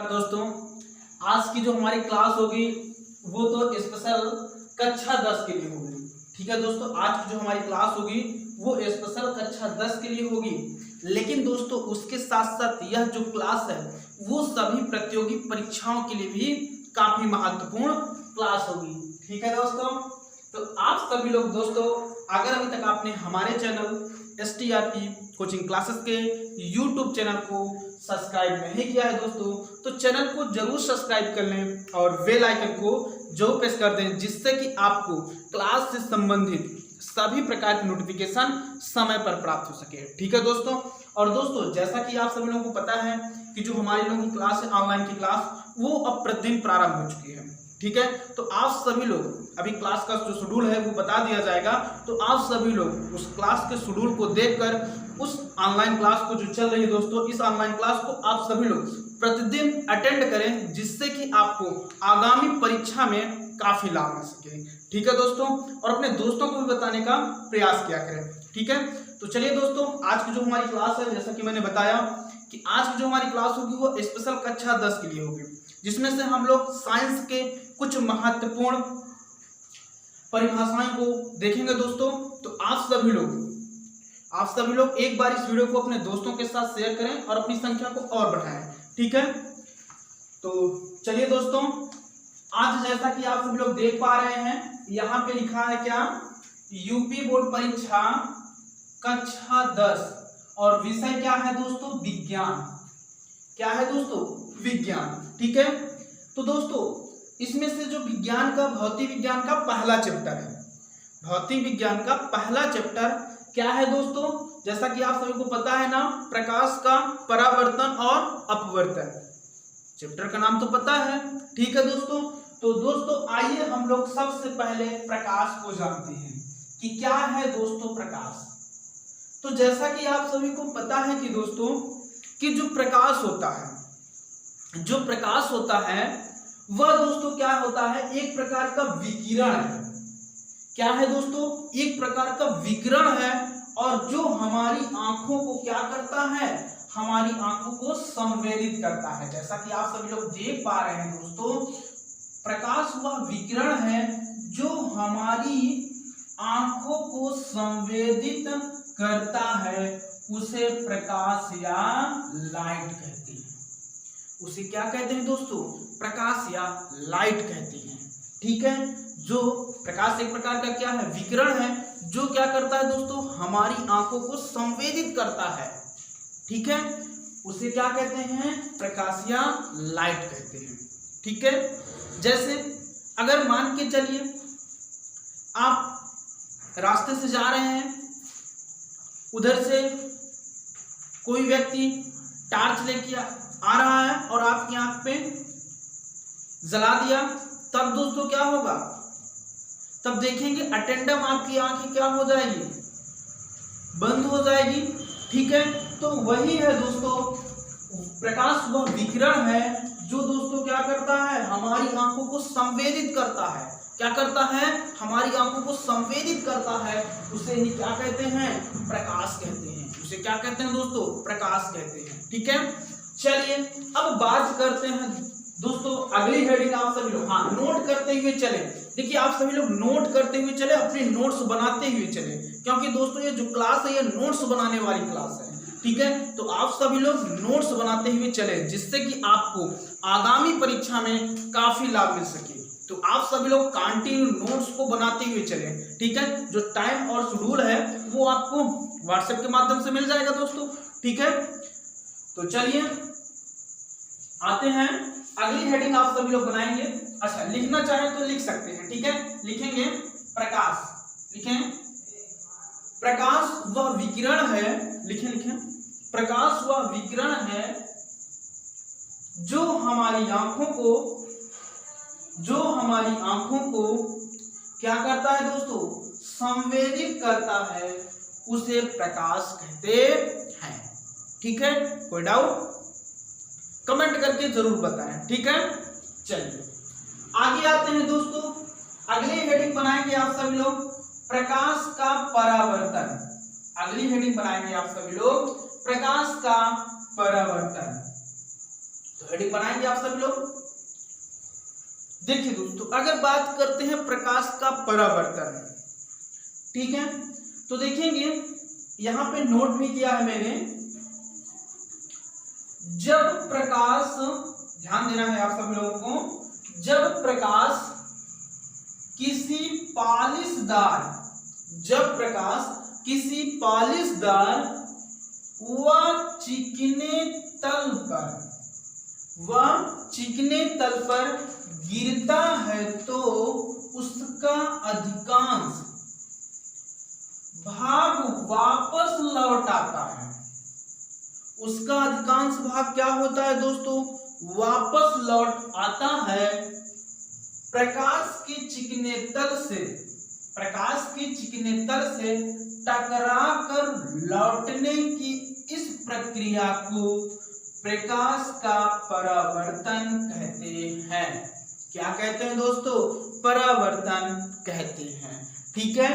दोस्तों, आज की जो हमारी क्लास होगी वो तो स्पेशल कक्षा 10 के लिए होगी। ठीक है दोस्तों, आज की जो हमारी क्लास होगी वो स्पेशल कक्षा 10 के लिए होगी। लेकिन दोस्तों उसके साथ साथ यह जो क्लास है वो सभी प्रतियोगी परीक्षाओं के लिए भी काफी महत्वपूर्ण क्लास होगी। ठीक है दोस्तों, तो आप सभी लोग दोस्तों अगर अभी तक आपने हमारे चैनल STRP कोचिंग क्लासेस के YouTube चैनल को सब्सक्राइब नहीं किया है दोस्तों, तो चैनल को जरूर सब्सक्राइब कर लें और बेल आइकन को जरूर प्रेस कर दें, जिससे कि आपको क्लास से संबंधित सभी प्रकार की नोटिफिकेशन समय पर प्राप्त हो सके। ठीक है दोस्तों, और दोस्तों जैसा कि आप सभी लोगों को पता है कि जो हमारे लोगों की क्लास है ऑनलाइन की क्लास वो अब प्रतिदिन प्रारंभ हो चुकी है। ठीक है, तो आप सभी लोग अभी क्लास का जो शेड्यूल है वो बता दिया जाएगा, तो आप सभी लोग उस क्लास के शेड्यूल को देखकर उस ऑनलाइन क्लास को जो चल रही है दोस्तों, इस ऑनलाइन क्लास को आप सभी लोग प्रतिदिन अटेंड करें, जिससे कि आपको आगामी परीक्षा में काफी लाभ मिल सके। ठीक है दोस्तों, और अपने दोस्तों को भी बताने का प्रयास किया करें। ठीक है, तो चलिए दोस्तों आज की जो हमारी क्लास है, जैसा कि मैंने बताया कि आज की जो हमारी क्लास होगी वो स्पेशल कक्षा 10 के लिए होगी, जिसमें से हम लोग साइंस के कुछ महत्वपूर्ण परिभाषाएं को देखेंगे दोस्तों। तो आप सभी लोग एक बार इस वीडियो को अपने दोस्तों के साथ शेयर करें और अपनी संख्या को और बढ़ाएं। ठीक है, तो चलिए दोस्तों, आज जैसा कि आप सभी लोग देख पा रहे हैं यहाँ पे लिखा है क्या, यूपी बोर्ड परीक्षा कक्षा 10 और विषय क्या है दोस्तों, विज्ञान। क्या है दोस्तों, विज्ञान। ठीक है, तो दोस्तों इसमें से जो विज्ञान का भौतिक विज्ञान का पहला चैप्टर है, भौतिक विज्ञान का पहला चैप्टर क्या है दोस्तों, जैसा कि आप सभी को पता है ना, प्रकाश का परावर्तन और अपवर्तन। चैप्टर का नाम तो पता है। ठीक है दोस्तों, तो दोस्तों आइए हम लोग सबसे पहले प्रकाश को जानते हैं कि क्या है दोस्तों प्रकाश। तो जैसा कि आप सभी को पता है कि दोस्तों कि जो प्रकाश होता है वह दोस्तों क्या होता है, एक प्रकार का विकिरण है। क्या है दोस्तों, एक प्रकार का विकिरण है, और जो हमारी आंखों को क्या करता है, हमारी आंखों को संवेदित करता है। जैसा कि आप सभी लोग देख पा रहे हैं दोस्तों, प्रकाश वह विकिरण है जो हमारी आंखों को संवेदित करता है, उसे प्रकाश या लाइट कहते हैं। उसे क्या कहते हैं दोस्तों, प्रकाश या लाइट कहते हैं। ठीक है, जो प्रकाश एक प्रकार का क्या है, विकिरण है, जो क्या करता है दोस्तों, हमारी आंखों को संवेदित करता है। ठीक है, उसे क्या कहते हैं, प्रकाश या लाइट कहते हैं। ठीक है, जैसे अगर मान के चलिए आप रास्ते से जा रहे हैं, उधर से कोई व्यक्ति टार्च लेके आ रहा है और आपकी आंख पे जला दिया, तब दोस्तों क्या होगा, तब देखेंगे अटेंडम आपकी आंखें क्या हो जाएगी, बंद हो जाएगी। ठीक है, तो वही है दोस्तों, प्रकाश वह विकिरण है जो दोस्तों क्या करता है, हमारी आंखों को संवेदित करता है। क्या करता है, हमारी आंखों को संवेदित करता है, उसे ही क्या कहते हैं, प्रकाश कहते हैं। उसे क्या कहते हैं दोस्तों, प्रकाश कहते हैं। ठीक है, चलिए अब बात करते हैं दोस्तों अगली हेडिंग। आप सभी लोग नोट करते हुए चले। देखिए आप सभी लोग नोट करते हुए चले, अपने नोट्स बनाते हुए चले, क्योंकि दोस्तों ये जो क्लास है ये नोट्स बनाने वाली क्लास है। ठीक है, तो आप सभी लोग नोट्स बनाते हुए चले, जिससे कि आपको आगामी परीक्षा में काफी लाभ मिल सके। तो आप सभी लोग कंटिन्यू नोट्स को बनाते हुए चले। ठीक है, जो टाइम और शेड्यूल है वो आपको व्हाट्सएप के माध्यम से मिल जाएगा दोस्तों। ठीक है, तो चलिए आते हैं अगली हेडिंग आप सभी लोग बनाएंगे। अच्छा, लिखना चाहे तो लिख सकते हैं। ठीक है, लिखेंगे प्रकाश, लिखें प्रकाश वह विकिरण है, लिखें प्रकाश वह विकिरण है जो हमारी आंखों को क्या करता है दोस्तों, संवेदित करता है, उसे प्रकाश कहते हैं। ठीक है, कोई डाउट कमेंट करके जरूर बताएं। ठीक है, चलिए आगे आते हैं दोस्तों, अगली हेडिंग बनाएंगे आप सभी लोग प्रकाश का परावर्तन। अगली हेडिंग बनाएंगे आप सभी लोग प्रकाश का परावर्तन। तो हेडिंग बनाएंगे आप सभी लोग। देखिए दोस्तों, अगर बात करते हैं प्रकाश का परावर्तन, ठीक है, तो देखेंगे यहां पे नोट भी किया है मैंने, जब प्रकाश, ध्यान देना है आप सभी लोगों को, जब प्रकाश किसी पालिशदार, जब प्रकाश किसी पालिशदार व चिकने तल पर, वह चिकने तल पर गिरता है तो उसका अधिकांश भाग वापस लौट आता है। उसका अधिकांश भाग क्या होता है दोस्तों? वापस लौट आता है प्रकाश के चिकने तल से, प्रकाश के चिकने तल से टकरा कर लौटने की इस प्रक्रिया को प्रकाश का परावर्तन कहते हैं। क्या कहते हैं दोस्तों? परावर्तन कहते हैं। ठीक है,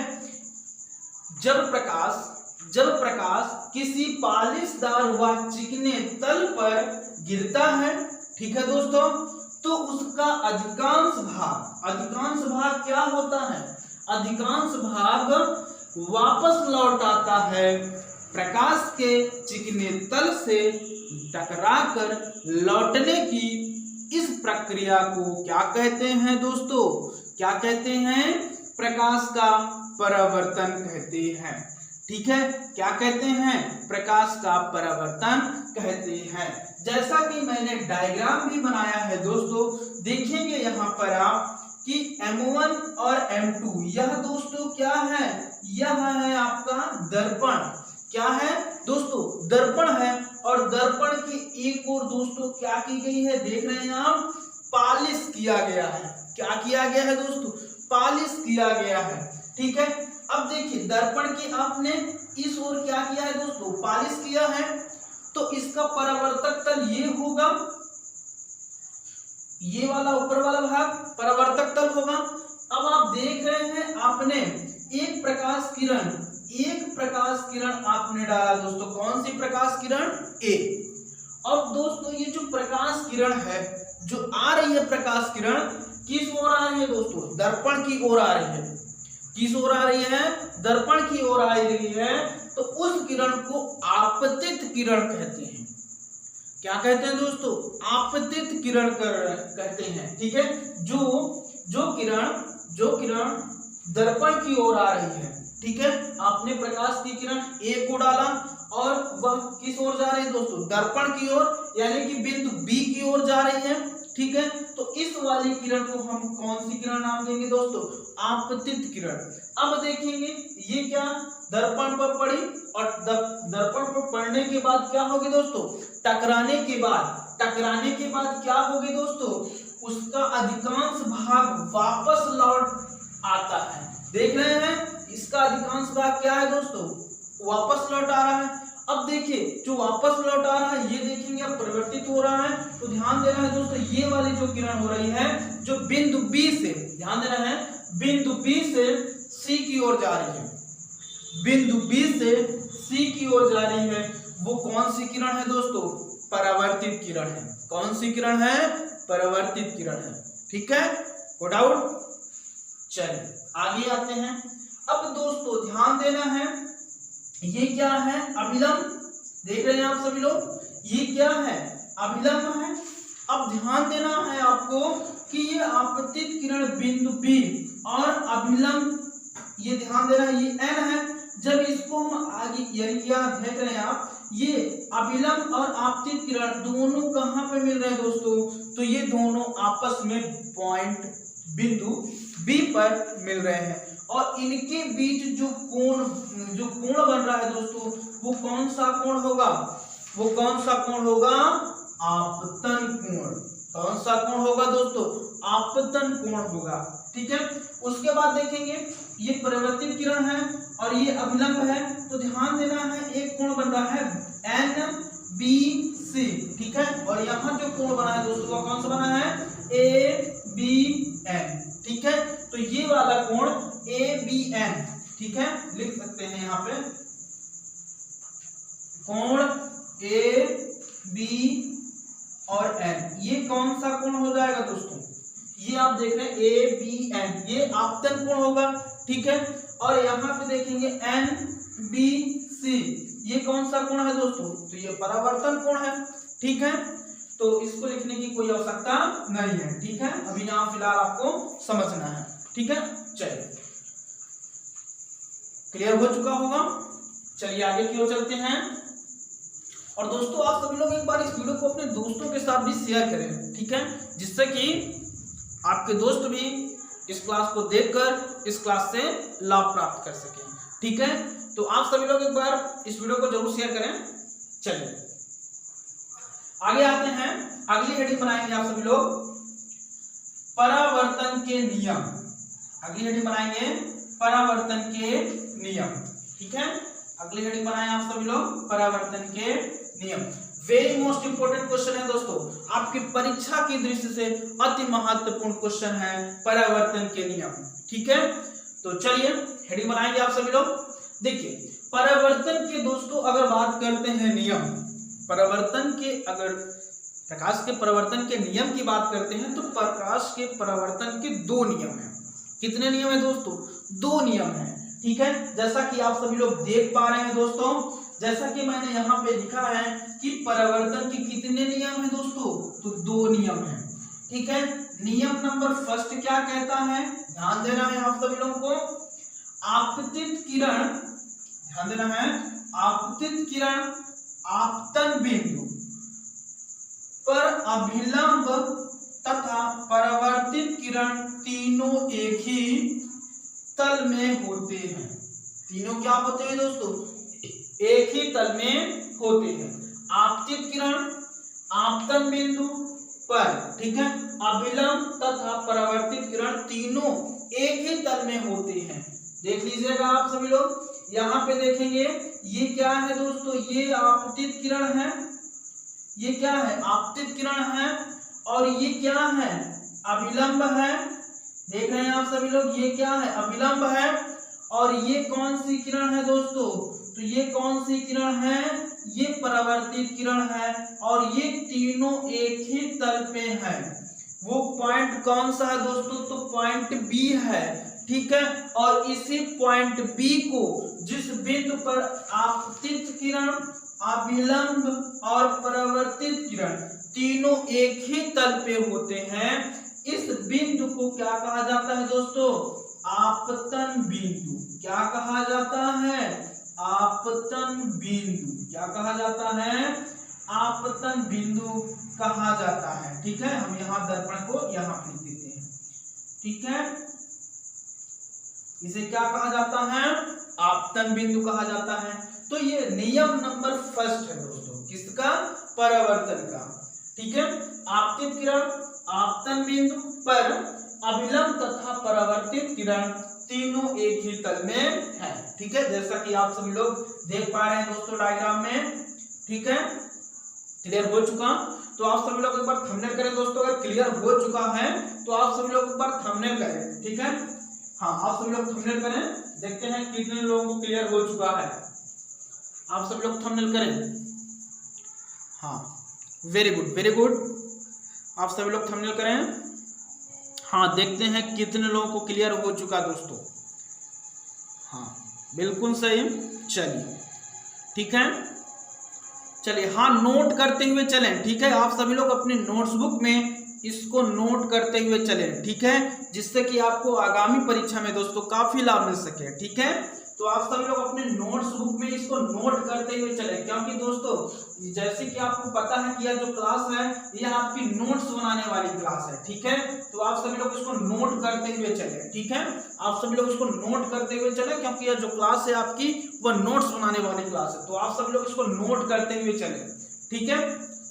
जब प्रकाश किसी पालिशदार व चिकने तल पर गिरता है, ठीक है दोस्तों, तो उसका अधिकांश भाग क्या होता है? अधिकांश भाग वापस लौट आता है प्रकाश के चिकने तल से टकराकर लौटने की इस प्रक्रिया को क्या कहते हैं दोस्तों? क्या कहते हैं? प्रकाश का परावर्तन कहते हैं। ठीक है, क्या कहते हैं? प्रकाश का परावर्तन कहते हैं। जैसा कि मैंने डायग्राम भी बनाया है दोस्तों, देखेंगे यहाँ पर आप कि M1 और M2, यह दोस्तों क्या है? यह है आपका दर्पण। क्या है दोस्तों? दर्पण है। और दर्पण की एक और दोस्तों क्या की गई है? देख रहे हैं आप, पालिश किया गया है। क्या किया गया है दोस्तों? पालिश किया गया है। ठीक है, अब देखिए दर्पण की आपने इस ओर क्या किया है दोस्तों? पालिश किया है, तो इसका परावर्तक तल ये होगा, ये वाला ऊपर वाला भाग परावर्तक तल होगा। अब आप देख रहे हैं आपने एक प्रकाश किरण आपने डाला दोस्तों। कौन सी प्रकाश किरण? ए। अब दोस्तों ये जो प्रकाश किरण है, जो आ रही है प्रकाश किरण, किस ओर आ रही है दोस्तों? दर्पण की ओर आ रही है। किस ओर आ रही है? दर्पण की ओर आ रही है। तो उस किरण को आपतित किरण कहते हैं। क्या कहते हैं दोस्तों? आपतित किरण कहते हैं। ठीक है, जो किरण दर्पण की ओर आ रही है, ठीक है, आपने प्रकाश की किरण ए को डाला और वह किस ओर जा रही है दोस्तों? दर्पण की ओर, यानी कि बिंदु बी की ओर जा रही है। ठीक है, तो इस वाली किरण को हम कौन सी किरण नाम देंगे दोस्तों? आपतित किरण। अब देखेंगे ये क्या दर्पण पर पड़ी, और दर्पण पर पड़ने के बाद क्या होगी दोस्तों? टकराने के बाद क्या होगी दोस्तों? उसका अधिकांश भाग वापस लौट आता है। देख रहे हैं, इसका अधिकांश भाग क्या है दोस्तों? वापस लौट आ रहा है। अब देखिए जो वापस लौट आ रहा है, ये देखेंगे अब परिवर्तित हो रहा है। तो ध्यान देना है दोस्तों, ये वाली जो किरण हो रही है, जो बिंदु बी से, ध्यान देना है, बिंदु बी से सी की ओर जा रही है, बिंदु बी से सी की ओर जा रही है, वो कौन सी किरण है दोस्तों? परावर्तित किरण है। कौन सी किरण है? परावर्तित किरण है। ठीक है, नो डाउट। चलिए आगे आते हैं। अब दोस्तों ध्यान देना है, ये क्या है? अभिलंब। देख रहे हैं आप सभी लोग, ये क्या है? अभिलंब है। अब ध्यान देना है आपको कि ये आपतित किरण बिंदु बी और अभिलंब, ये ध्यान देना है, ये n है। जब इसको हम आगे, यानी क्या देख रहे हैं आप, ये अभिलंब और आपतित किरण दोनों कहां पे मिल रहे हैं दोस्तों? तो ये दोनों आपस में पॉइंट बिंदु बी पर मिल रहे हैं, और इनके बीच जो कोण बन रहा है दोस्तों, वो कौन सा कोण होगा? वो कौन सा कोण होगा? आपतन कोण। कौन सा कोण होगा दोस्तों? आपतन कोण होगा। ठीक है, उसके बाद देखेंगे ये परिवर्तित किरण है और ये अभिलंब है। तो ध्यान देना है, एक कोण बन रहा है NBC। ठीक है, और यहाँ जो कोण बना है दोस्तों, वो कौन सा बना है? ABN। ठीक है, तो ये वाला कोण ABN, ठीक है, लिख सकते हैं यहाँ पे, कोण और एन, ये कौन सा कोण हो जाएगा दोस्तों? ये आप देख रहे हैं ए बी एन, ये आपतन कोण होगा, ठीक है। और यहाँ पे देखेंगे एन बी सी, ये कौन सा कोण है दोस्तों? तो ये परावर्तन कोण है, ठीक है। तो इसको लिखने की कोई आवश्यकता नहीं है, ठीक है। अभी यहाँ फिलहाल आपको समझना है, ठीक है। चलिए, क्लियर हो चुका होगा। चलिए आगे की ओर चलते हैं। और दोस्तों आप सभी लोग एक बार इस वीडियो को अपने दोस्तों के साथ भी शेयर करें, ठीक है, जिससे कि आपके दोस्त भी इस क्लास को देखकर इस क्लास से लाभ प्राप्त कर सकें, ठीक है। तो आप सभी लोग एक बार इस वीडियो को जरूर शेयर करें। चलिए आगे आते हैं, अगली हेडिंग बनाएंगे आप सभी लोग परावर्तन के नियम। अगली हेडिंग बनाएंगे परावर्तन के नियम, ठीक है। अगली हेडिंग बनाएं आप सभी लोग परावर्तन के नियम। वेरी मोस्ट इंपोर्टेंट क्वेश्चन है दोस्तों, आपकी परीक्षा की दृष्टि से अति महत्वपूर्ण क्वेश्चन है परावर्तन के नियम, ठीक है। तो चलिए हेडिंग बनाएंगे आप सभी लोग। देखिए परावर्तन के दोस्तों अगर बात करते हैं नियम, परावर्तन के, अगर प्रकाश के परावर्तन के नियम की बात करते हैं तो प्रकाश के परावर्तन के दो नियम हैं। कितने नियम है दोस्तों? दो नियम है, ठीक है। जैसा कि आप सभी लोग देख पा रहे हैं दोस्तों, जैसा कि मैंने यहाँ पे लिखा है कि परावर्तन के कितने नियम है दोस्तों? तो दो नियम है, ठीक है। नियम नंबर फर्स्ट क्या कहता है, ध्यान देना है आप सभी लोगों को, आपतित किरण, ध्यान देना है, आपतित किरण आपतन बिंदु पर अभिलंब तथा परावर्तित किरण तीनों एक ही तल में होते हैं। तीनों क्या होते हैं दोस्तों? एक ही तल में होते हैं। आपतित किरण आपतन बिंदु पर, ठीक है, अभिलंब तथा परावर्तित किरण तीनों एक ही तल में होते हैं। देख लीजिएगा आप सभी लोग, यहाँ पे देखेंगे ये क्या है दोस्तों? ये आपतित किरण है, ये क्या है? आपतित किरण है। और ये क्या है? अभिलंब है। देख रहे हैं आप सभी लोग, ये क्या है? अभिलंब है। और ये कौन सी किरण है दोस्तों? तो ये कौन सी किरण है? ये परावर्तित किरण है। और ये तीनों एक ही तल पे है। वो पॉइंट कौन सा है दोस्तों? तो पॉइंट बी है, ठीक है। और इसी पॉइंट बी को, जिस बिंदु पर आपतित किरण, अभिलंब और परावर्तित किरण तीनों एक ही तल पे होते हैं, इस बिंदु को क्या कहा जाता है दोस्तों? आपतन बिंदु। क्या कहा जाता है? आपतन बिंदु। क्या कहा जाता है? आपतन बिंदु कहा जाता है, ठीक है। हम यहाँ दर्पण को यहाँ लिख देते हैं, ठीक है। इसे क्या कहा जाता है? आपतन बिंदु कहा जाता है। तो ये नियम नंबर फर्स्ट है दोस्तों, किसका? परावर्तन का, ठीक है। आपतित किरण आपतन बिंदु पर अभिलंब तथा परावर्तित किरण तीनों एक ही तल में है, ठीक है। जैसा कि आप सभी लोग देख पा रहे हैं दोस्तों डायग्राम में, ठीक है। क्लियर हो चुका? तो आप सभी लोग एक बार थंबनेल करें दोस्तों। अगर क्लियर हो चुका है तो आप सभी लोग एक बार थंबनेल करें, ठीक है। हाँ, आप सभी लोग थंबनेल करें, देखते हैं कितने लोगों को क्लियर हो चुका है। आप सभी लोग थंबनेल करें। हाँ, वेरी गुड, वेरी गुड। आप सभी लोग थंबनेल करें। हाँ, देखते हैं कितने लोगों को क्लियर हो चुका दोस्तों। हाँ, बिल्कुल सही। चलिए, ठीक है। चलिए, हाँ, नोट करते हुए चलें, ठीक है। आप सभी लोग अपने नोट्सबुक में इसको नोट करते हुए चलें, ठीक है, जिससे कि आपको आगामी परीक्षा में दोस्तों काफी लाभ मिल सके, ठीक है। तो आप सभी लोग अपने नोट्स बुक में इसको नोट करते हुए चलें, क्योंकि दोस्तों जैसे कि आपको पता है कि यह जो क्लास है यह आपकी नोट्स बनाने वाली क्लास है, ठीक है। तो आप सभी लोग इसको नोट करते हुए चलें, ठीक है। आप सभी लोग इसको नोट करते हुए चलें, क्योंकि यह जो क्लास है आपकी वह नोट्स बनाने वाली क्लास है। तो आप सभी लोग इसको नोट करते हुए चलें, ठीक है।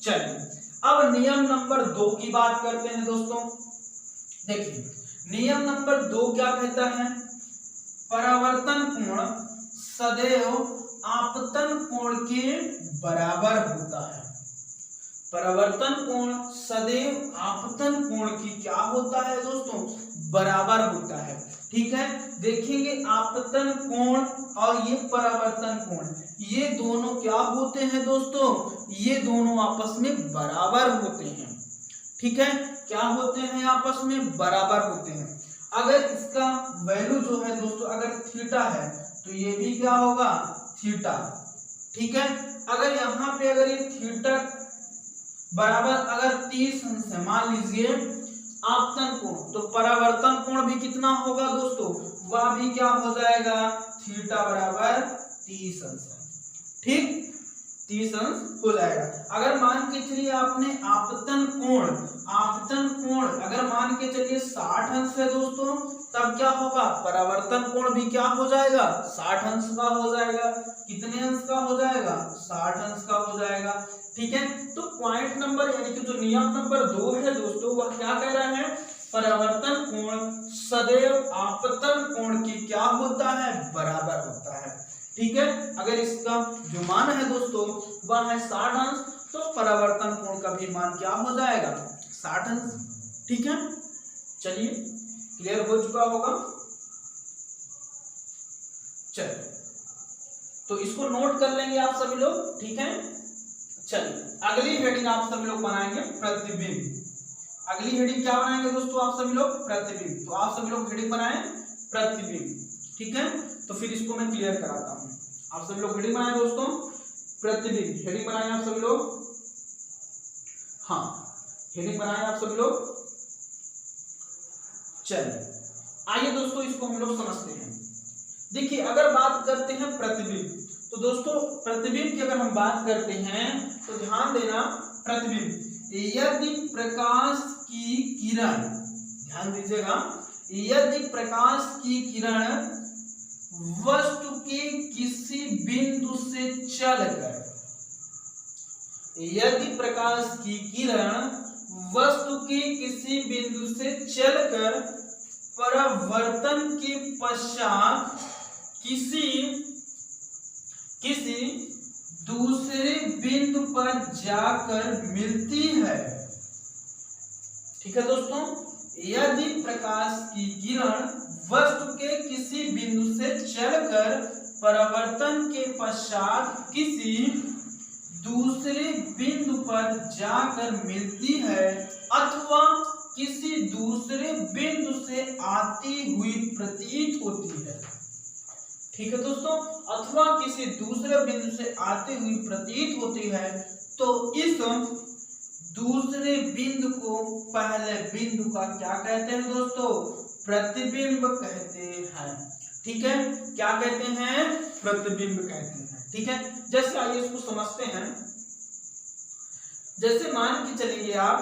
चलिए, अब नियम नंबर 2 की बात करते हैं दोस्तों। देखिए, नियम नंबर 2 क्या कहता है? परावर्तन कोण सदैव आपतन कोण के बराबर होता है। परावर्तन कोण सदैव आपतन कोण की क्या होता है दोस्तों? बराबर होता है, ठीक ठीक है। देखेंगे आपतन कोण और ये परावर्तन कोण, ये दोनों क्या होते हैं दोस्तों, ये दोनों आपस में बराबर होते हैं। ठीक है, क्या होते हैं, आपस में बराबर होते हैं। अगर इसका वैल्यू जो है दोस्तों अगर थीटा है तो ये भी क्या होगा, थीटा। ठीक है, अगर यहाँ पे अगर ये थीटा बराबर अगर 30 अंश है, मान लीजिए आपतन कोण, तो परावर्तन कोण भी कितना होगा दोस्तों, वह भी क्या हो जाएगा, थीटा बराबर 30 अंश। ठीक, 30 अंश हो जाएगा। अगर मान के चलिए आपने आपतन कोण अगर मान के चलिए 60 अंश है दोस्तों, तब क्या होगा, परावर्तन कोण भी क्या हो जाएगा, 60 अंश का हो जाएगा। कितने अंश का हो जाएगा, 60 अंश का हो जाएगा। ठीक है, तो पॉइंट नंबर यानी कि जो नियम नंबर 2 है दोस्तों, वह क्या कह रहा है, परावर्तन कोण सदैव आपतन कोण की क्या होता है, बराबर होता है। ठीक है, अगर इसका जो मान है दोस्तों वह है 60 अंश, तो परावर्तन कोण का भी मान क्या हो जाएगा, 60 अंश। ठीक है, चलिए क्लियर हो चुका होगा। चलिए तो इसको नोट कर लेंगे आप सभी लोग। ठीक है, चलिए अगली हेडिंग आप सभी लोग बनाएंगे प्रतिबिंब। अगली हेडिंग क्या बनाएंगे दोस्तों आप सभी लोग, प्रतिबिंब। तो आप सभी लोग हेडिंग बनाएं प्रतिबिंब। ठीक है, तो फिर इसको मैं क्लियर कराता हूं। आप सभी लोग हेडिंग बनाए दोस्तों प्रतिबिंब, हेडिंग बनाए आप सभी लोग, हाँ हेडिंग बनाए आप सभी लोग। चलिए आइए दोस्तों इसको हम लोग समझते हैं। देखिए अगर बात करते हैं प्रतिबिंब, तो दोस्तों प्रतिबिंब की अगर हम बात करते हैं तो ध्यान देना, प्रतिबिंब यदि प्रकाश की किरण, ध्यान दीजिएगा, यदि प्रकाश की किरण वस्तु के किसी बिंदु से चलकर, यदि प्रकाश की किरण वस्तु के किसी बिंदु से चलकर परावर्तन के पश्चात किसी दूसरे बिंदु पर जाकर मिलती है। ठीक है दोस्तों, यदि प्रकाश की किरण वस्तु के किसी बिंदु से चलकर परावर्तन के पश्चात किसी दूसरे बिंदु पर जाकर मिलती है अथवा किसी दूसरे बिंदु से आती हुई प्रतीत होती है। ठीक है दोस्तों, अथवा किसी दूसरे बिंदु से आती हुई प्रतीत होती है, तो इस दूसरे बिंदु को पहले बिंदु का क्या कहते हैं दोस्तों, प्रतिबिंब कहते हैं। ठीक है, क्या कहते हैं, प्रतिबिंब कहते हैं। ठीक है, जैसे आइए इसको समझते हैं। जैसे मान के चलिए आप,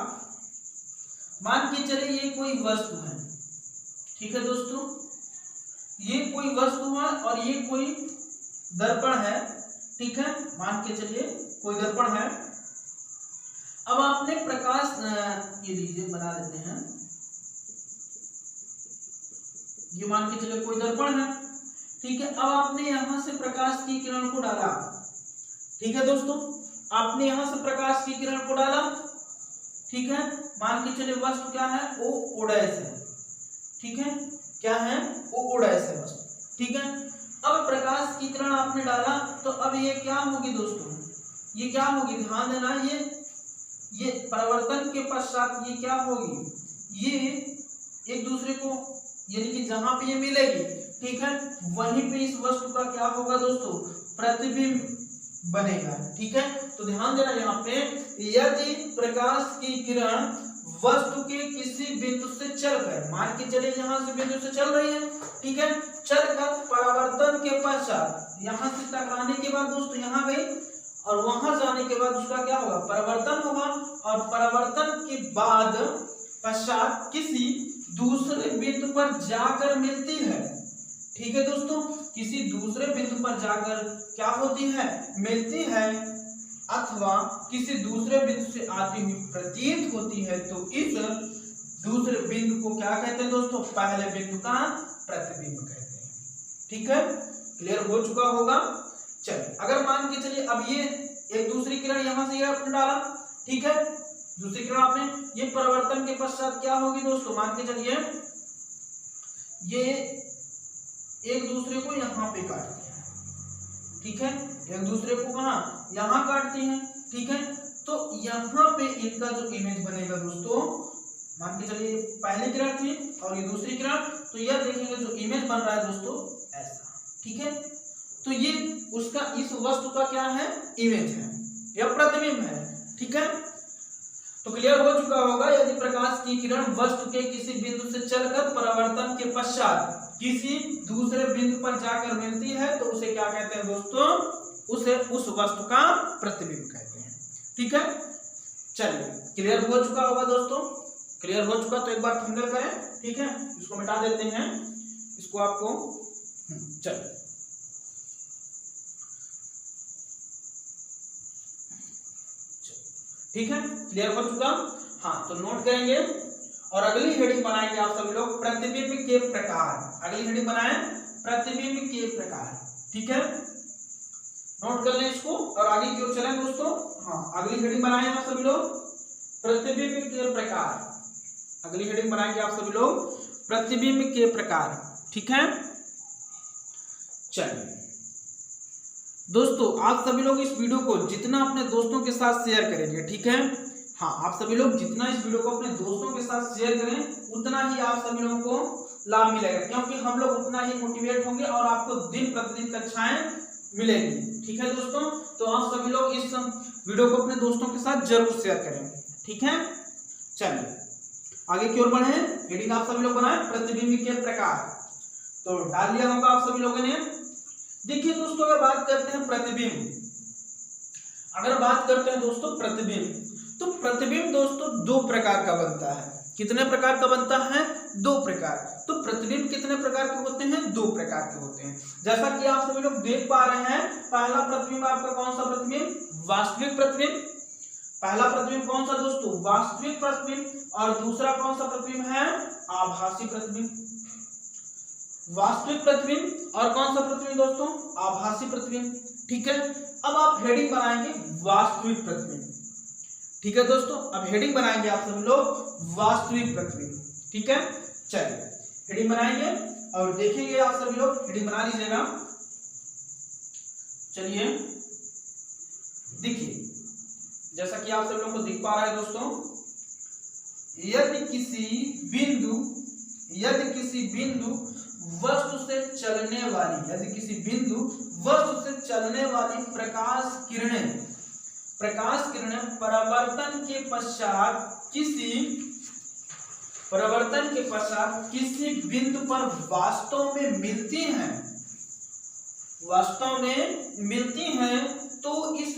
मान के चलिए ये कोई वस्तु है। ठीक है दोस्तों, ये कोई वस्तु है और ये कोई दर्पण है। ठीक है, मान के चलिए कोई दर्पण है। अब आपने प्रकाश ये लीजिए बना लेते हैं, ये मान के चलिए कोई दर्पण है। ठीक है, अब आपने यहां से प्रकाश की किरण को डाला। ठीक है दोस्तों, आपने यहां से प्रकाश की किरण को डाला। ठीक है, मान के चलिए वस्तु क्या है, ओ डैश है। ठीक है, क्या है, ओ डैश है वस्तु। ठीक है, अब प्रकाश की किरण आपने डाला, तो अब ये क्या होगी दोस्तों, ये क्या होगी, ध्यान देना, ये परिवर्तन के पश्चात ये क्या होगी, ये एक दूसरे को यानी कि जहां पे ये मिलेगी, ठीक है, वहीं पे इस वस्तु का क्या होगा दोस्तों, प्रतिबिंब बनेगा। ठीक है, तो ध्यान देना यहाँ पे, यदि प्रकाश की किरण वस्तु के किसी बिंदु से चलकर, मान के चले यहाँ से बिंदु से चल रही है। ठीक है, चलकर परावर्तन के पश्चात यहाँ से टकराने के बाद दोस्तों यहाँ गई और वहां जाने के बाद उसका क्या होगा, परावर्तन होगा, और परावर्तन के बाद पश्चात किसी दूसरे बिंदु पर जाकर मिलती है। ठीक है दोस्तों, किसी दूसरे बिंदु पर जाकर क्या होती है, मिलती है, अथवा किसी दूसरे बिंदु से आती हुई प्रतीत होती है, तो इस दूसरे बिंदु को क्या कहते हैं दोस्तों, पहले बिंदु का प्रतिबिंब कहते हैं। ठीक है, क्लियर हो चुका होगा। चलिए अगर मान के चलिए अब ये एक दूसरी किरण यहां से आपने डाला। ठीक है, दूसरी किरण आपने, ये परिवर्तन के पश्चात क्या होगी दोस्तों, मान के चलिए ये एक दूसरे को यहाँ पे काटते हैं, ठीक है, एक दूसरे को कहाँ, यहाँ काटते हैं, ठीक है। तो यहाँ पे इनका जो इमेज बनेगा दोस्तों, मान के चलिए पहली किरण थी और ये दूसरी किरण, तो यह देखेंगे जो इमेज बन रहा है दोस्तों ऐसा, ठीक है। तो ये उसका इस वस्तु का क्या है, इमेज है, यह प्रतिबिंब है, ठीक है। तो क्लियर हो चुका होगा। यदि प्रकाश की किरण वस्तु के किसी बिंदु से चलकर परावर्तन के पश्चात किसी दूसरे बिंदु पर जाकर मिलती है तो उसे क्या कहते हैं दोस्तों, उसे उस वस्तु का प्रतिबिंब कहते हैं, ठीक है। चलिए क्लियर हो चुका होगा दोस्तों, क्लियर हो चुका तो एक बार थंबनेल करें, ठीक है। इसको मिटा देते हैं, इसको आपको चलिए ठीक है, क्लियर हो चुका। हाँ तो नोट करेंगे और अगली हेडिंग बनाएंगे आप सभी लोग प्रतिबिंब के प्रकार। अगली हेडिंग बनाएं प्रतिबिंब के प्रकार, ठीक है। नोट कर लें इसको और आगे की ओर चलें दोस्तों। हाँ अगली हेडिंग बनाएं आप सभी लोग प्रतिबिंब के प्रकार। अगली हेडिंग बनाएंगे आप सभी लोग प्रतिबिंब के प्रकार, ठीक है। चलिए दोस्तों आप सभी लोग इस वीडियो को जितना अपने दोस्तों के साथ शेयर करेंगे, ठीक है। हाँ आप सभी लोग जितना इस वीडियो को अपने दोस्तों के साथ शेयर करें उतना ही आप सभी लोगों को लाभ मिलेगा, क्योंकि हम लोग उतना ही मोटिवेट होंगे और आपको दिन प्रतिदिन कक्षाएं मिलेंगी, ठीक है दोस्तों। तो आप सभी लोग इस वीडियो को अपने दोस्तों के साथ जरूर शेयर करें, ठीक है। चलिए आगे की ओर बढ़े। हेडिंग आप सभी लोग बनाए प्रतिबिंब के प्रकार, तो डाल लिया होगा आप सभी लोगों ने। देखिए दोस्तों अगर बात करते हैं प्रतिबिंब, अगर बात करते हैं दोस्तों प्रतिबिंब, तो प्रतिबिंब दोस्तों दो प्रकार का बनता है। कितने प्रकार का बनता है, दो प्रकार। तो प्रतिबिंब कितने प्रकार के होते हैं, दो प्रकार के होते हैं। जैसा कि आप सभी लोग देख पा रहे हैं, पहला प्रतिबिंब आपका कौन सा प्रतिबिंब, वास्तविक प्रतिबिंब। पहला प्रतिबिंब कौन सा दोस्तों, वास्तविक प्रतिबिंब, और दूसरा कौन सा प्रतिबिंब है, आभासी प्रतिबिंब। वास्तविक प्रतिबिंब और कौन सा प्रतिबिंब दोस्तों, आभासी प्रतिबिंब, ठीक है। अब आप हेडिंग बनाएंगे वास्तविक प्रतिबिंब, ठीक है दोस्तों। अब हेडिंग बनाएंगे आप सब लोग वास्तविक प्रतिबिंब, ठीक है। चलिए हेडिंग बनाएंगे और देखेंगे आप सभी लोग, हेडिंग बना लीजिएगा। चलिए देखिए जैसा कि आप सब लोगों को दिख पा रहा है दोस्तों, यदि किसी बिंदु वस्तु से चलने वाली, यदि किसी बिंदु वस्तु से चलने वाली प्रकाश किरणें परावर्तन के पश्चात किसी बिंदु पर वास्तव में मिलती हैं, तो इस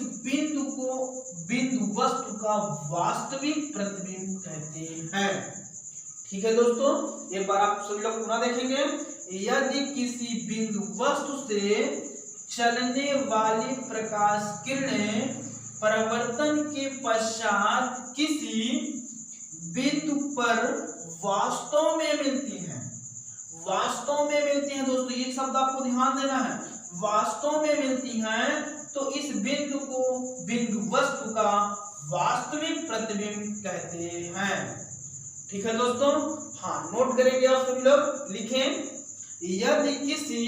बिंदु वस्तु का वास्तविक प्रतिबिंब कहते हैं, ठीक है दोस्तों। एक बार आप सभी लोग पुनः देखेंगे, यदि किसी बिंदु वस्तु से चलने वाली प्रकाश किरणें परावर्तन के पश्चात किसी बिंदु पर वास्तव में मिलती हैं, दोस्तों ये शब्द आपको ध्यान देना है, वास्तव में मिलती हैं, तो इस बिंदु वस्तु का वास्तविक प्रतिबिंब कहते हैं, ठीक है दोस्तों। हाँ नोट करेंगे आप सभी लोग, लिखें यदि किसी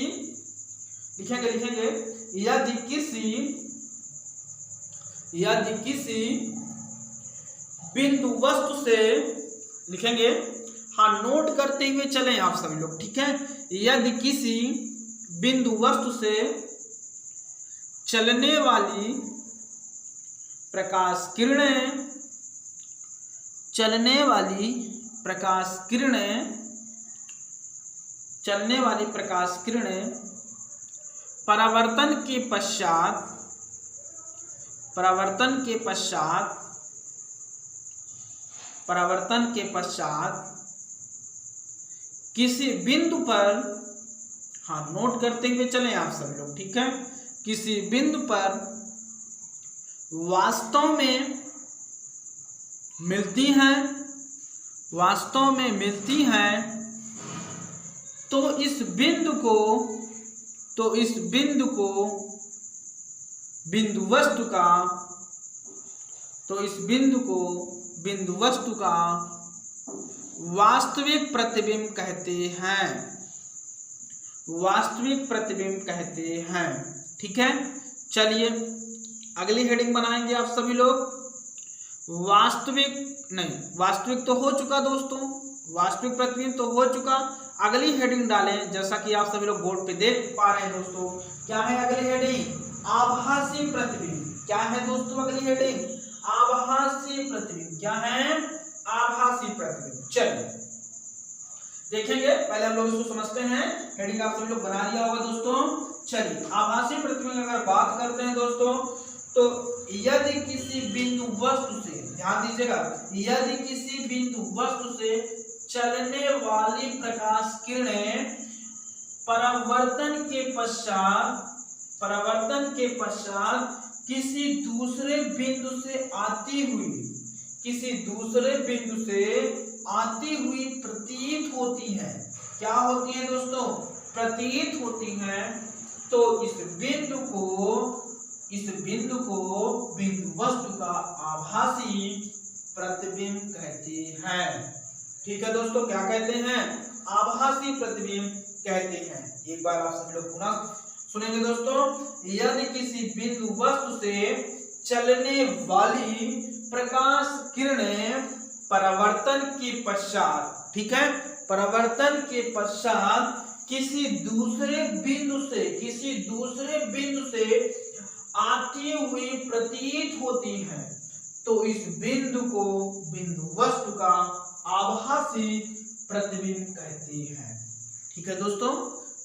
बिंदु वस्तु से, लिखेंगे, हाँ नोट करते हुए चलें आप सभी लोग, ठीक है। यदि किसी बिंदु वस्तु से चलने वाली प्रकाश किरणें परावर्तन के पश्चात किसी बिंदु पर, हाँ नोट करते हुए चलें आप सभी लोग, ठीक है, किसी बिंदु पर वास्तव में मिलती हैं, तो इस बिंदु को बिंदु वस्तु का वास्तविक प्रतिबिंब कहते हैं, वास्तविक प्रतिबिंब कहते हैं। ठीक है, चलिए अगली हेडिंग बनाएंगे आप सभी लोग। वास्तविक तो हो चुका दोस्तों, वास्तविक प्रतिबिंब तो हो चुका। अगली हेडिंग डालें, जैसा कि आप सभी लोग बोर्ड पे देख पा रहे हैं दोस्तों। क्या है अगली हेडिंग? आभासी प्रतिबिंब। क्या है दोस्तों अगली हेडिंग? आभासी प्रतिबिंब। क्या है? आभासी प्रतिबिंब। चलिए देखेंगे, पहले हम लोग इसको समझते हैं। हेडिंग आप सभी लोग बना लिया होगा दोस्तों। चलिए आभासी प्रतिबिंब अगर बात करते हैं दोस्तों, तो यदि किसी बिंदु वस्तु से, ध्यान दीजिएगा, यदि किसी बिंदु वस्तु से चलने वाली प्रकाश किरणें परावर्तन के पश्चात किसी दूसरे बिंदु से आती हुई प्रतीत होती है। क्या होती है दोस्तों? प्रतीत होती है। तो इस बिंदु को बिंदु वस्तु का आभासी प्रतिबिंब कहते हैं। ठीक है दोस्तों, क्या कहते हैं? आभासी प्रतिबिंब कहते हैं। एक बार आप सभी लोग पुनः सुनेंगे दोस्तों। यदि किसी बिंदु वस्तु से चलने वाली प्रकाश किरणें परावर्तन के पश्चात, ठीक है, परावर्तन के पश्चात किसी दूसरे बिंदु से आती हुई प्रतीत होती है, तो इस बिंदु को बिंदु वस्तु का आभासी प्रतिबिंब कहते हैं। ठीक है दोस्तों,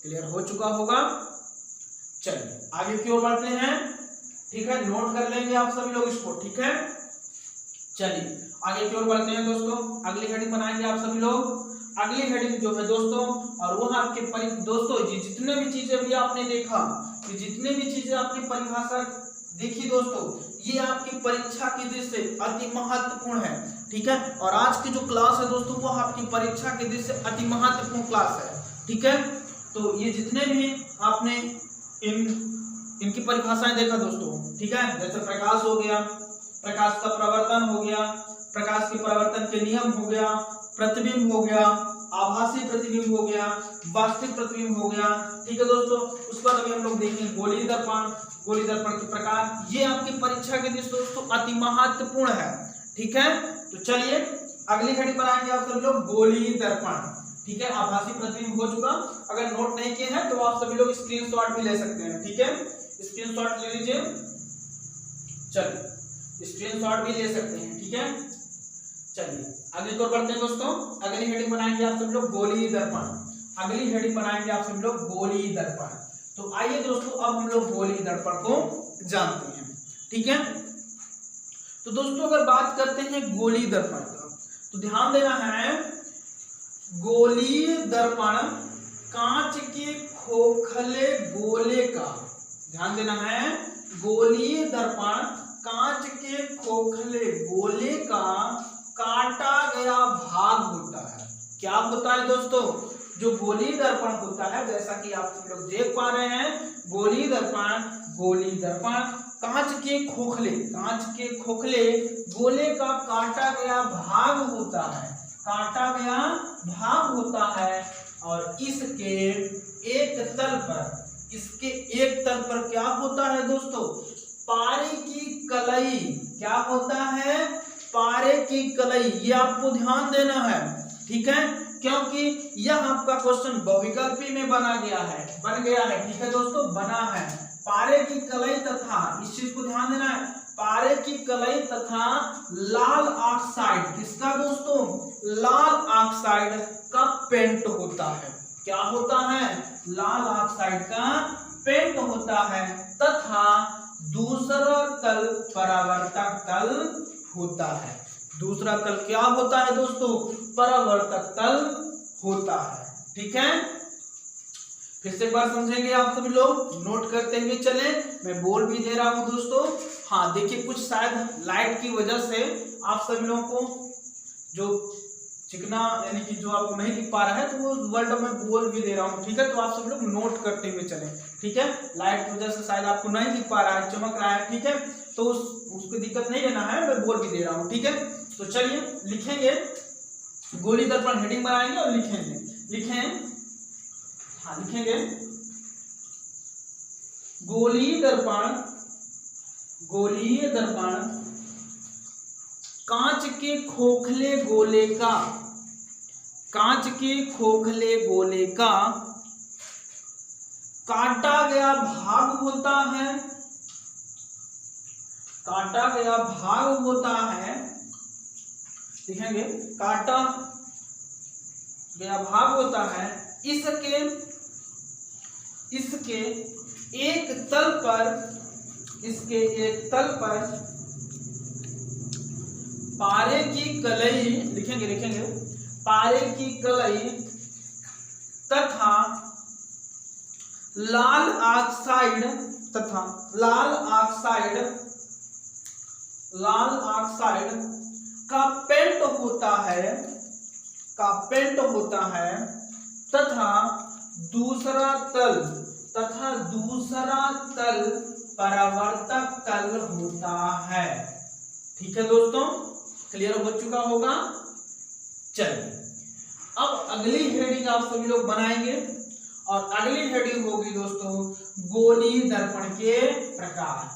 क्लियर हो चुका होगा। चलिए आगे की ओर बढ़ते हैं। ठीक है, नोट कर लेंगे आप सभी लोग इसको। ठीक है, चलिए आगे की ओर बढ़ते हैं दोस्तों। अगली हेडिंग बनाएंगे आप सभी लोग। अगली हेडिंग जो है दोस्तों, और वो आपके दोस्तों जितने भी चीजें भी आपने देखा, कि जितने भी चीजें आपने परिभाषा देखी दोस्तों, ये आपकी परीक्षा की दृष्टि से अति महत्वपूर्ण है। ठीक है, और आज की जो क्लास है दोस्तों, वो आपकी परीक्षा की दृष्टि से अति महत्वपूर्ण क्लास है। ठीक है, तो ये जितने भी आपने इनकी परिभाषाएं देखा दोस्तों, ठीक है, जैसे प्रकाश हो गया, प्रकाश का परावर्तन हो गया, प्रकाश के परावर्तन के नियम हो गया, प्रतिबिंब हो गया, आभासी प्रतिबिंब हो गया, वास्तविक प्रतिबिंब हो गया। ठीक है दोस्तों, उस पर अभी हम लोग देखेंगे गोलीय दर्पण के प्रकार। ये आपकी परीक्षा के दृष्टि दोस्तों अति महत्वपूर्ण है। ठीक है, तो चलिए अगली हेडिंग बनाएंगे आप सब लोग गोलीय दर्पण। ठीक है, आभासी प्रतिबिंब हो चुका। अगर नोट नहीं किए हैं तो आप सभी लोग स्क्रीनशॉट भी ले सकते हैं। ठीक है, स्क्रीनशॉट ले लीजिए। चलिए स्क्रीनशॉट भी ले सकते हैं। ठीक है, चलिए आगे की ओर बढ़ते हैं दोस्तों। अगली हेडिंग बनाएंगे आप सब लोग गोलीय दर्पण। अगली हेडिंग बनाएंगे आप सब लोग गोलीय दर्पण। तो आइए दोस्तों, अब हम लोग गोलीय दर्पण को जानते हैं। ठीक है, तो दोस्तों अगर बात करते हैं गोलीय दर्पण का, तो ध्यान देना है, गोलीय दर्पण कांच के खोखले गोले का, ध्यान देना है, गोलीय दर्पण कांच के खोखले गोले का काटा गया भाग होता है। क्या होता है दोस्तों? जो गोलीय दर्पण होता है, जैसा कि आप सब लोग देख पा रहे हैं, गोलीय दर्पण कांच के खोखले गोले का काटा गया भाग होता है, और इसके एक तल पर क्या होता है दोस्तों? पारे की कलई। क्या होता है? पारे की कलई। ये आपको ध्यान देना है। ठीक है, क्योंकि यह आपका क्वेश्चन बहुविकल्पी में बन गया है। ठीक है दोस्तों, बना है। पारे की कलई तथा, इस चीज को ध्यान देना है, पारे की कलई तथा लाल ऑक्साइड, किसका दोस्तों? लाल ऑक्साइड का पेंट होता है। क्या होता है? लाल ऑक्साइड का पेंट होता है, तथा दूसरा तल परावर्तक तल होता है। दूसरा तल क्या होता है दोस्तों? परावर्तक तल होता है। ठीक है, फिर से एक बार समझेंगे आप सभी लोग, नोट करते हुए चले। मैं बोल भी दे रहा हूं दोस्तों। हाँ देखिए, कुछ शायद लाइट की वजह से आप सभी लोगों को जो चिकना यानी कि जो आपको नहीं दिख पा रहा है, तो वो वर्ड में बोल भी दे रहा हूँ। ठीक है, तो आप सब लोग नोट करते हुए चलें। ठीक है, लाइट की वजह से शायद आपको नहीं दिख पा रहा है, चमक रहा है। ठीक है, तो उसको दिक्कत नहीं लेना है, मैं बोल भी दे रहा हूँ। ठीक है, तो चलिए लिखेंगे, गोलीय दर्पण हेडिंग बनाएंगे और लिखेंगे। लिखें हाँ लिखेंगे गोलीय दर्पण, गोलीय दर्पण कांच के खोखले गोले का, कांच के खोखले गोले का काटा गया भाग होता है, काटा गया भाग होता है, लिखेंगे काटा गया भाग होता है, इसके इसके एक तल पर, इसके एक तल पर पारे की कलई, लिखेंगे लिखेंगे पारे की कलई तथा लाल ऑक्साइड, तथा लाल ऑक्साइड, लाल ऑक्साइड का पेंट होता है, का पेंट होता है, तथा दूसरा तल, तथा दूसरा तल परावर्तक तल होता है। ठीक है दोस्तों, क्लियर हो चुका होगा। चलिए अब अगली हेडिंग आप सभी लोग बनाएंगे और अगली हेडिंग होगी दोस्तों गोलीय दर्पण के प्रकार।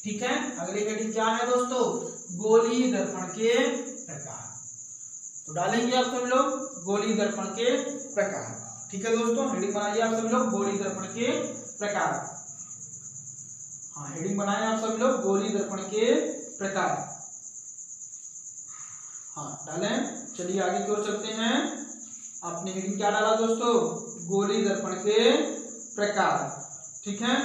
ठीक है, अगली हेडिंग क्या है दोस्तों? गोलीय दर्पण के प्रकार। तो डालेंगे आप सभी लोग गोलीय दर्पण के प्रकार। ठीक है दोस्तों, हेडिंग बनाइए आप सभी लोग गोलीय दर्पण के प्रकार। हाँ हेडिंग बनाए आप सभी लोग गोलीय दर्पण के प्रकार। हाँ डालें। चलिए आगे की ओर चलते हैं। आपने हेडिंग क्या डाला दोस्तों? गोलीय दर्पण के प्रकार। ठीक है,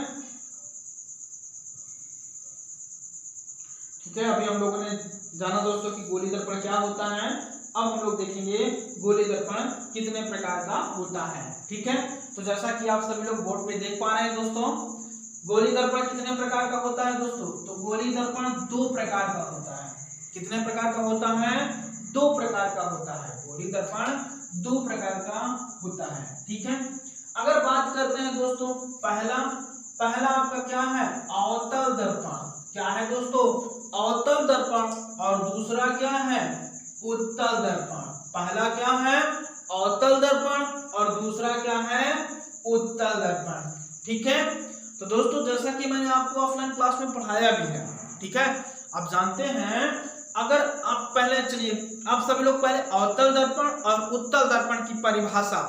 ठीक है। अभी हम लोगों ने जाना दोस्तों कि गोलीय दर्पण क्या होता है। अब हम लोग देखेंगे गोलीय दर्पण कितने प्रकार का होता है। ठीक है, तो जैसा कि आप सभी लोग बोर्ड पे देख पा रहे हैं दोस्तों, गोलीय दर्पण कितने प्रकार का होता है दोस्तों? तो गोलीय दर्पण दो प्रकार का होता है। कितने प्रकार का होता है? दो प्रकार का होता है। गोलीय दर्पण दो प्रकार का होता है। ठीक है, अगर बात करते हैं दोस्तों पहला आपका क्या है? अवतल दर्पण। क्या है दोस्तों? अवतल दर्पण। और दूसरा क्या है? उत्तल दर्पण। पहला क्या है? अवतल दर्पण और दूसरा क्या है? उत्तल दर्पण। ठीक है, तो दोस्तों जैसा कि मैंने आपको ऑफलाइन क्लास में पढ़ाया भी है। ठीक है, आप जानते हैं, अगर आप पहले चलिए आप सभी लोग पहले अवतल दर्पण और उत्तल दर्पण की परिभाषा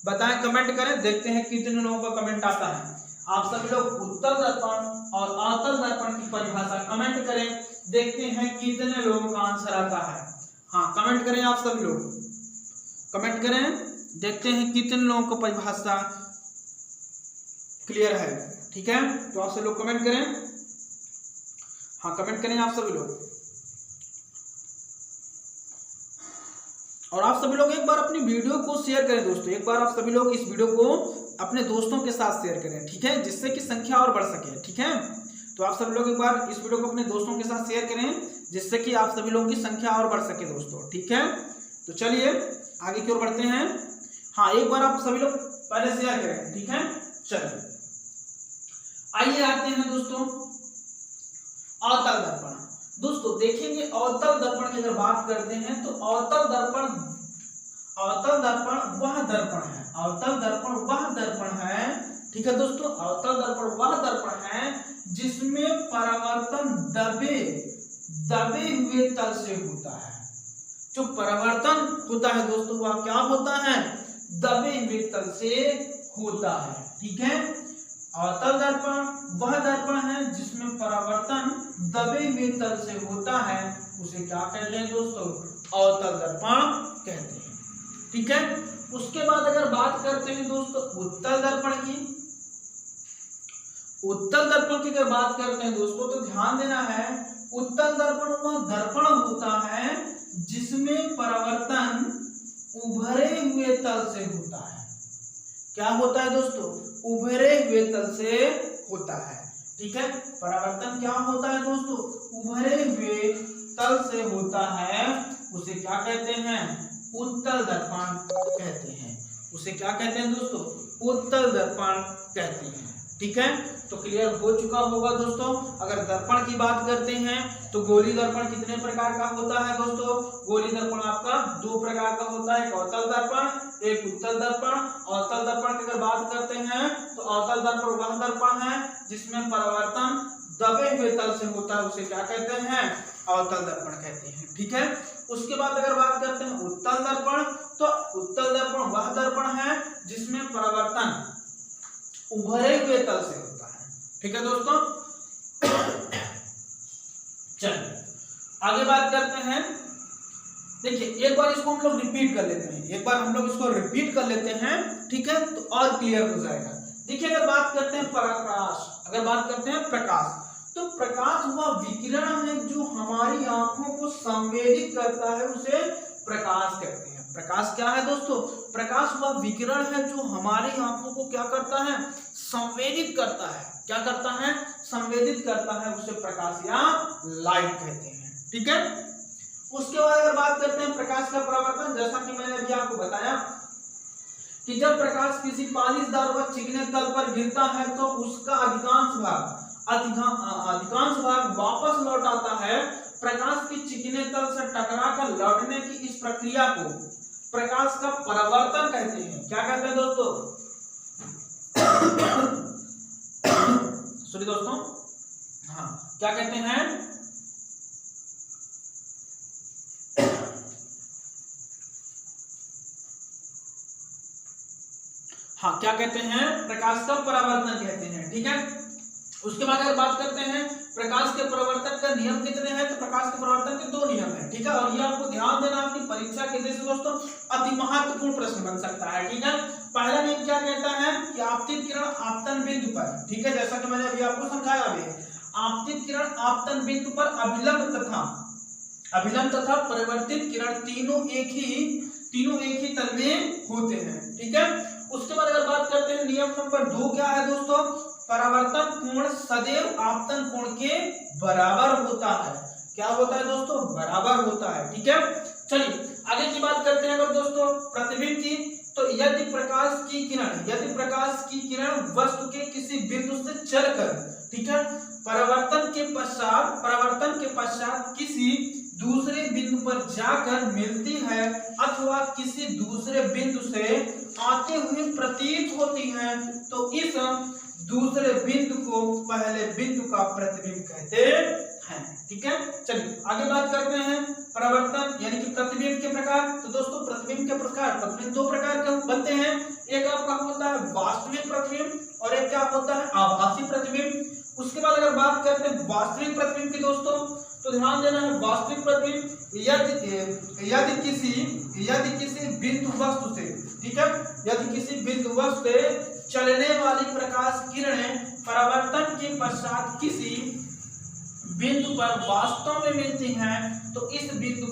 बताएं, कमेंट करें, देखते हैं कितने लोगों का कमेंट आता है। आप सभी लोग उत्तल दर्पण और अवतल दर्पण की परिभाषा कमेंट करें, देखते हैं कितने लोगों का आंसर आता है। हाँ कमेंट करें, आप सभी लोग कमेंट करें, देखते हैं कितने लोगों को परिभाषा क्लियर है। ठीक है, तो आप सभी लोग कमेंट करें। हाँ कमेंट करें आप सभी लोग। और आप सभी लोग एक बार अपनी वीडियो को शेयर करें दोस्तों, एक बार आप सभी लोग इस वीडियो को अपने दोस्तों के साथ शेयर करें। ठीक है, जिससे कि संख्या और बढ़ सके। ठीक है, तो आप सभी लोग एक बार इस वीडियो को अपने दोस्तों के साथ शेयर करें, जिससे कि आप सभी लोगों की संख्या और बढ़ सके दोस्तों। ठीक है, तो चलिए आगे की ओर बढ़ते हैं। हाँ एक बार आप सभी लोग पहले शेयर करें। ठीक है, चलिए आइए आते हैं दोस्तों अवतल दर्पण। दोस्तों देखेंगे अवतल दर्पण की अगर बात करते हैं तो अवतल दर्पण वह दर्पण है, अवतल दर्पण वह दर्पण है। ठीक है दोस्तों, अवतल दर्पण वह दर्पण है जिसमें परावर्तन दबे हुए तल से होता है। जो परावर्तन होता है दोस्तों वह क्या होता है? दबे हुए तल से होता है। ठीक है, अवतल दर्पण वह दर्पण है जिसमें परावर्तन दबे हुए तल से होता है, उसे क्या कहते हैं दोस्तों? अवतल दर्पण कहते हैं। ठीक है, उसके बाद अगर बात करते हैं दोस्तों उत्तल दर्पण की, उत्तल दर्पण की अगर बात करते हैं दोस्तों तो ध्यान देना है, उत्तल दर्पण वह दर्पण होता है जिसमें परावर्तन उभरे हुए तल से होता है। क्या होता है दोस्तों? उभरे हुए तल से होता है। ठीक है, परावर्तन क्या होता है दोस्तों? उभरे हुए तल से होता है, उसे क्या कहते हैं? उत्तल दर्पण कहते हैं। उसे क्या कहते हैं दोस्तों? उत्तल दर्पण कहते हैं। ठीक है, तो क्लियर हो चुका होगा दोस्तों। अगर दर्पण की बात करते हैं तो गोली दर्पण कितने प्रकार का होता है दोस्तों? गोली दर्पण आपका दो प्रकार का होता है, एक अवतल दर्पण, एक उत्तल दर्पण। अवतल दर्पण की अगर बात करते हैं तो अवतल दर्पण वह दर्पण है जिसमें परावर्तन दबे हुए तल से होता है, उसे क्या कहते हैं? अवतल दर्पण कहते हैं। ठीक है, उसके बाद अगर बात करते हैं उत्तल दर्पण, तो उत्तल दर्पण वह दर्पण है जिसमें परावर्तन उभरे हुए तल से होता है। ठीक है दोस्तों, चलिए आगे बात करते हैं। देखिए एक बार इसको हम लोग रिपीट कर लेते हैं, एक बार हम लोग इसको रिपीट कर लेते हैं, ठीक है, तो और क्लियर हो जाएगा। देखिए अगर बात करते हैं प्रकाश, अगर बात करते हैं प्रकाश, तो प्रकाश वह विकिरण है जो हमारी आंखों को संवेदित करता है, उसे प्रकाश कहते हैं। प्रकाश क्या है दोस्तों? प्रकाश वह विकिरण है जो हमारी आंखों को क्या करता है? संवेदित करता है। क्या करता है? संवेदित करता है, उसे प्रकाश या लाइट कहते हैं। ठीक है, उसके बाद अगर बात करते हैं प्रकाश का परावर्तन, जैसा कि मैंने अभी आपको बताया कि जब प्रकाश किसी पालिशदार व चिकने तल पर गिरता है तो उसका अधिकांश भाग वापस लौट आता है। प्रकाश के चिकने तल से टकराकर लौटने की इस प्रक्रिया को प्रकाश का परावर्तन कहते हैं। क्या कहते हैं दोस्तों? सॉरी दोस्तों, हाँ क्या कहते हैं? हाँ क्या कहते हैं? प्रकाश का परावर्तन कहते हैं। ठीक है, उसके बाद अगर बात करते हैं प्रकाश के परावर्तन का नियम कितने हैं, तो प्रकाश के परावर्तन के दो नियम हैं। ठीक है, और ये आपको ध्यान देना, आपकी परीक्षा के दृष्टि से दोस्तों अति महत्वपूर्ण प्रश्न बन सकता है। ठीक है, पहला नियम क्या कहता है कि आपतित किरण आपतन बिंदु पर, ठीक है, जैसा कि मैंने अभी आपको समझाया भी, आपतित किरण आपतन बिंदु पर अभिलंब तथा परिवर्तित किरण तीनों एक ही तल में होते हैं। ठीक है, उसके बाद अगर बात करते हैं नियम नंबर 2 क्या है दोस्तों? परावर्तन कोण सदैव आपतन कोण के बराबर होता है। क्या होता है दोस्तों? बराबर होता है। ठीक है, चलिए आगे की बात करते हैं अगर दोस्तों प्रतिबिंब की, तो यदि प्रकाश की किरण वस्तु के किसी बिंदु से चलकर, ठीक है, परावर्तन के पश्चात किसी दूसरे बिंदु पर जाकर मिलती है अथवा किसी दूसरे बिंदु से आते हुए प्रतीत होती है, तो इस दूसरे बिंदु को पहले बिंदु का प्रतिबिंब कहते हैं। ठीक है, चलिए आगे बात करते हैं परावर्तन यानी कि प्रतिबिंब के प्रकार। तो दोस्तों प्रतिबिंब दो प्रकार के बनते हैं, एक आपका होता है वास्तविक प्रतिबिंब और एक क्या होता है? आभासी प्रतिबिंब। उसके बाद अगर बात करते हैं वास्तविक प्रतिबिंब की दोस्तों, तो ध्यान देना है वास्तविक प्रतिबिंब यदि किसी बिंदु वस्तु से, ठीक है, यदि किसी बिंदु वस्तु से चलने वाली प्रकाश किरणें परावर्तन के पश्चात किसी बिंदु पर वास्तव में मिलती हैं, तो इस बिंदु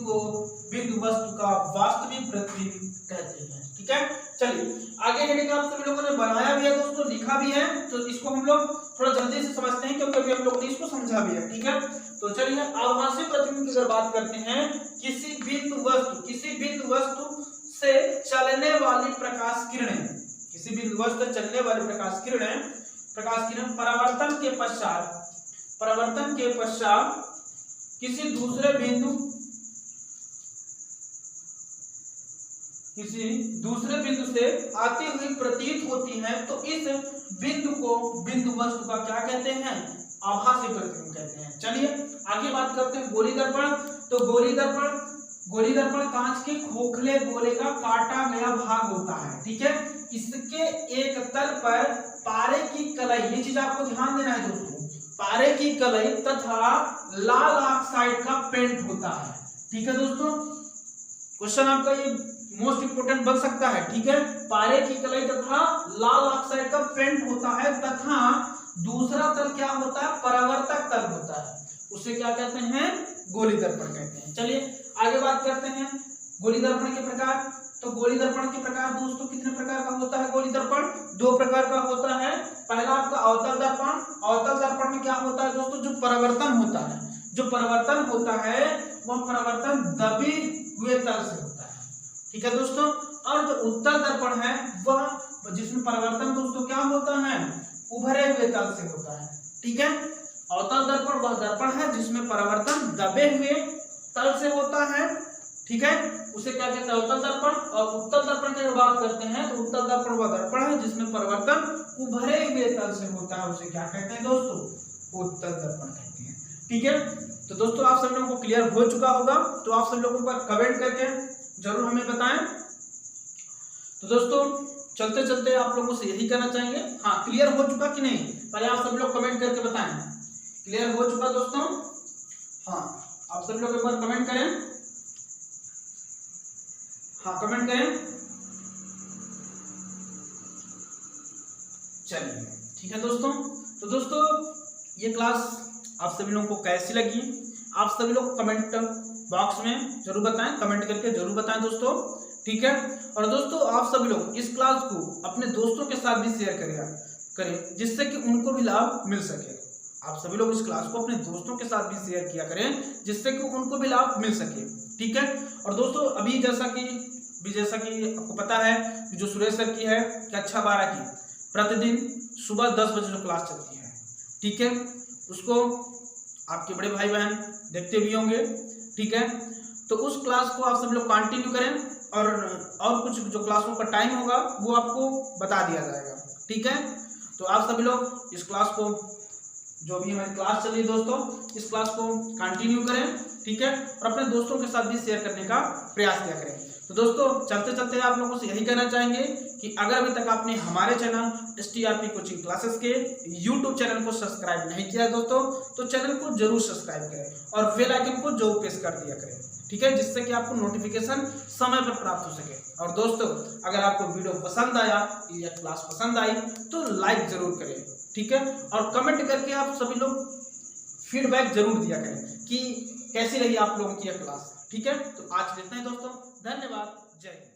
वस्तु का वास्तविक प्रतिबिंब कहते हैं। ठीक है, चलिए आगे हेडिंग आप सभी लोगों ने बनाया भी है दोस्तों, लिखा भी है, तो इसको हम लोग थोड़ा जल्दी से समझते हैं क्योंकि अभी हम लोगों ने इसको समझा भी है। ठीक है, तो चलिए आभासी प्रतिबिंब की अगर बात करते हैं, किसी बिंदु वस्तु से चलने वाली प्रकाश किरणें, किसी बिंदु वस्तु से चलने वाली प्रकाश किरण परावर्तन के पश्चात किसी दूसरे बिंदु से आती हुई प्रतीत होती है, तो इस बिंदु को बिंदु वस्तु का क्या कहते हैं? आभासी प्रतिबिंब कहते हैं। चलिए आगे बात करते हैं गोली दर्पण। तो गोली दर्पण कांच के खोखले गोले का काटा गया भाग होता है। ठीक है, इसके एक तल पर पारे की कलई, ये चीज आपको ध्यान देना है दोस्तों, पारे की कलई तथा लाल ऑक्साइड का पेंट होता है। ठीक है दोस्तों, क्वेश्चन आपका ये मोस्ट इंपोर्टेंट बन सकता है। ठीक है, पारे की कलई तथा लाल ऑक्साइड का पेंट होता है तथा दूसरा तल क्या होता है? परावर्तक तल होता है, उसे क्या कहते हैं? गोली दर्पण कहते हैं। चलिए आगे बात करते हैं गोली दर्पण के प्रकार। तो गोली दर्पण के प्रकार दोस्तों कितने प्रकार का होता है? गोली दर्पण दो प्रकार का होता है। पहला आपका अवतल दर्पण। अवतल दर्पण में क्या होता है दोस्तों? जो परावर्तन होता है वह परावर्तन दबे हुए तल से होता है। ठीक है दोस्तों, और जो उत्तल दर्पण है वह जिसमें परावर्तन दोस्तों क्या होता है? उभरे हुए तल से होता है। ठीक है, अवतल दर्पण वह दर्पण है जिसमें परावर्तन दबे हुए तल से होता है। ठीक है, उसे क्या कहते हैं, अवतल दर्पण। और उत्तल दर्पण की बात करते हैं तो उत्तल दर्पण वह दर्पण है जिसमें परावर्तन उभरे हुए तल से होता है, उसे क्या कहते हैं दोस्तों, उत्तल दर्पण कहते हैं। ठीक है, तो दोस्तों आप सब लोगों को क्लियर हो चुका होगा, तो आप सब लोगों को कमेंट करके जरूर हमें बताएं। तो दोस्तों चलते चलते आप लोगों से यही कहना चाहेंगे, हाँ क्लियर हो चुका कि नहीं, पहले आप सब लोग कमेंट करके बताएं। क्लियर हो चुका दोस्तों? हाँ आप सब लोग एक बार कमेंट करें, हाँ कमेंट करें। चलिए ठीक है दोस्तों, तो दोस्तों ये क्लास आप सभी लोगों को कैसी लगी, आप सभी लोग कमेंट बॉक्स में जरूर बताएं, कमेंट करके जरूर बताएं दोस्तों। ठीक है, और दोस्तों आप सभी लोग इस क्लास को अपने दोस्तों के साथ भी शेयर करें जिससे कि उनको भी लाभ मिल सके। आप सभी लोग इस क्लास को अपने दोस्तों के साथ भी शेयर किया करें जिससे कि उनको भी लाभ मिल सके। ठीक है, और दोस्तों अभी जैसा कि आपको पता है कि जो सुरेश सर की है कक्षा 12 की प्रतिदिन सुबह 10 बजे जो क्लास चलती है, ठीक है, उसको आपके बड़े भाई बहन देखते भी होंगे। ठीक है, तो उस क्लास को आप सब लोग कंटिन्यू करें और कुछ जो क्लासों का टाइम होगा वो आपको बता दिया जाएगा। ठीक है, तो आप सभी लोग इस क्लास को, जो भी हमारी क्लास चल रही है दोस्तों, इस क्लास को कंटिन्यू करें। ठीक है, और अपने दोस्तों के साथ भी शेयर करने का प्रयास किया करें। तो दोस्तों चलते चलते आप लोगों से यही कहना चाहेंगे कि अगर अभी तक आपने हमारे चैनल STRP कोचिंग क्लासेस के YouTube चैनल को सब्सक्राइब नहीं किया दोस्तों, तो चैनल को जरूर सब्सक्राइब करें और बेल आइकन को जरूर प्रेस कर दिया करें। ठीक है, जिससे कि आपको नोटिफिकेशन समय पर प्राप्त हो सके। और दोस्तों अगर आपको वीडियो पसंद आया या क्लास पसंद आई तो लाइक जरूर करें। ठीक है, और कमेंट करके आप सभी लोग फीडबैक जरूर दिया करें कि कैसी रही आप लोगों की यह क्लास। ठीक है, तो आज इतना ही दोस्तों, धन्यवाद, जय हिंद।